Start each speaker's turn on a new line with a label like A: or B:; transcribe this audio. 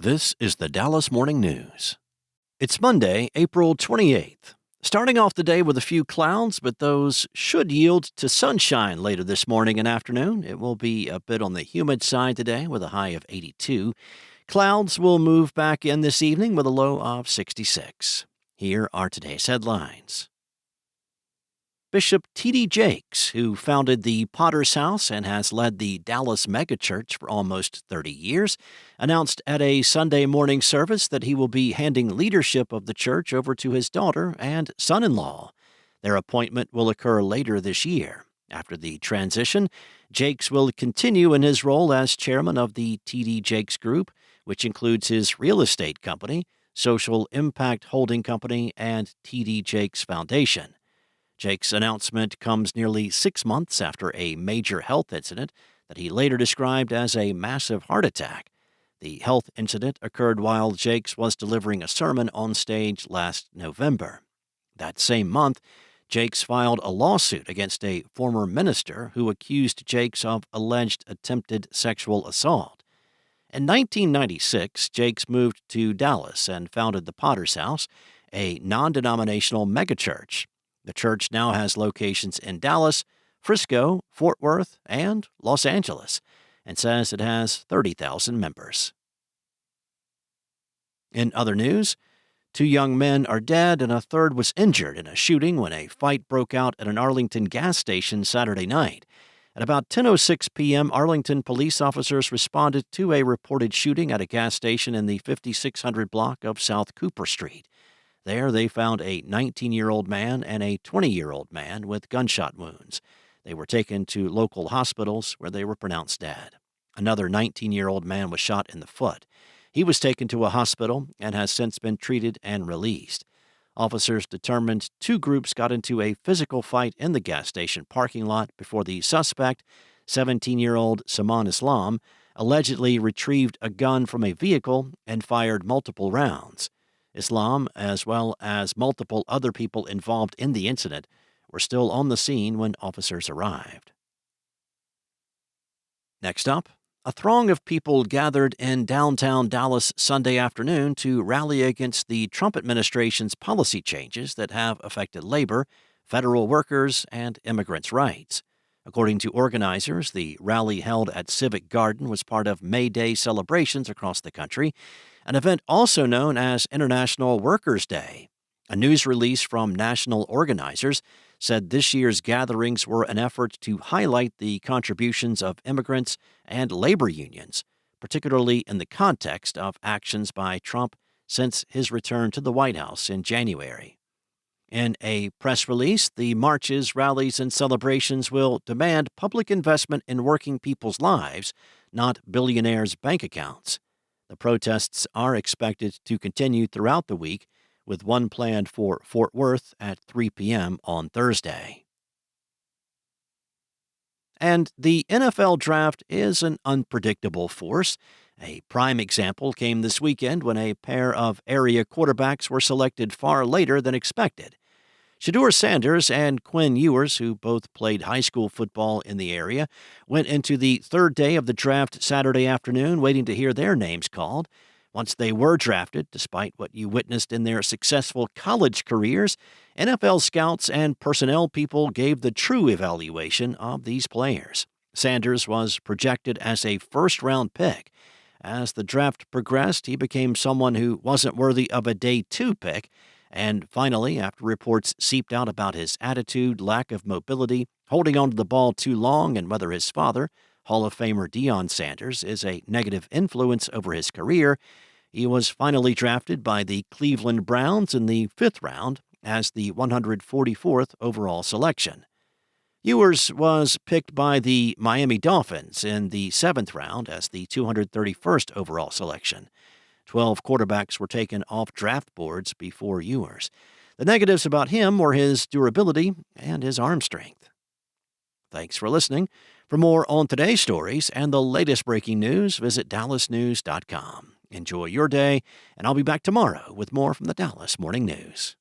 A: This is the Dallas Morning News. It's Monday, April 28th. Starting off the day with a few clouds, but those should yield to sunshine later this morning and afternoon. It will be a bit on the humid side today with a high of 82. Clouds will move back in this evening with a low of 66. Here are today's headlines. Bishop T.D. Jakes, who founded the Potter's House and has led the Dallas megachurch for almost 30 years, announced at a Sunday morning service that he will be handing leadership of the church over to his daughter and son-in-law. Their appointment will occur later this year. After the transition, Jakes will continue in his role as chairman of the T.D. Jakes Group, which includes his real estate company, Social Impact Holding Company, and T.D. Jakes Foundation. Jake's announcement comes nearly 6 months after a major health incident that he later described as a massive heart attack. The health incident occurred while Jakes was delivering a sermon on stage last November. That same month, Jakes filed a lawsuit against a former minister who accused Jakes of alleged attempted sexual assault. In 1996, Jakes moved to Dallas and founded the Potter's House, a non-denominational megachurch. The church now has locations in Dallas, Frisco, Fort Worth, and Los Angeles, and says it has 30,000 members. In other news, 2 young men are dead and a third was injured in a shooting when a fight broke out at an Arlington gas station Saturday night. At about 10:06 p.m., Arlington police officers responded to a reported shooting at a gas station in the 5600 block of South Cooper Street. There, they found a 19-year-old man and a 20-year-old man with gunshot wounds. They were taken to local hospitals where they were pronounced dead. Another 19-year-old man was shot in the foot. He was taken to a hospital and has since been treated and released. Officers determined 2 groups got into a physical fight in the gas station parking lot before the suspect, 17-year-old Saman Islam, allegedly retrieved a gun from a vehicle and fired multiple rounds. Islam, as well as multiple other people involved in the incident, were still on the scene when officers arrived. Next up, a throng of people gathered in downtown Dallas Sunday afternoon to rally against the Trump administration's policy changes that have affected labor, federal workers, and immigrants' rights. According to organizers, the rally held at Civic Garden was part of May Day celebrations across the country, an event also known as International Workers' Day. A news release from national organizers said this year's gatherings were an effort to highlight the contributions of immigrants and labor unions, particularly in the context of actions by Trump since his return to the White House in January. In a press release, the marches, rallies, and celebrations will demand public investment in working people's lives, not billionaires' bank accounts. The protests are expected to continue throughout the week, with one planned for Fort Worth at 3 p.m. on Thursday. And the NFL draft is an unpredictable force. A prime example came this weekend when a pair of area quarterbacks were selected far later than expected. Shedeur and Quinn Ewers, who both played high school football in the area, went into the third day of the draft Saturday afternoon waiting to hear their names called. Once they were drafted, despite what you witnessed in their successful college careers, NFL scouts and personnel people gave the true evaluation of these players. Sanders was projected as a first-round pick. As the draft progressed, he became someone who wasn't worthy of a day 2 pick. And finally, after reports seeped out about his attitude, lack of mobility, holding onto the ball too long, and whether his father, Hall of Famer Deion Sanders, is a negative influence over his career, he was finally drafted by the Cleveland Browns in the 5th round as the 144th overall selection. Ewers was picked by the Miami Dolphins in the 7th round as the 231st overall selection. 12 quarterbacks were taken off draft boards before Ewers. The negatives about him were his durability and his arm strength. Thanks for listening. For more on today's stories and the latest breaking news, visit dallasnews.com. Enjoy your day, and I'll be back tomorrow with more from the Dallas Morning News.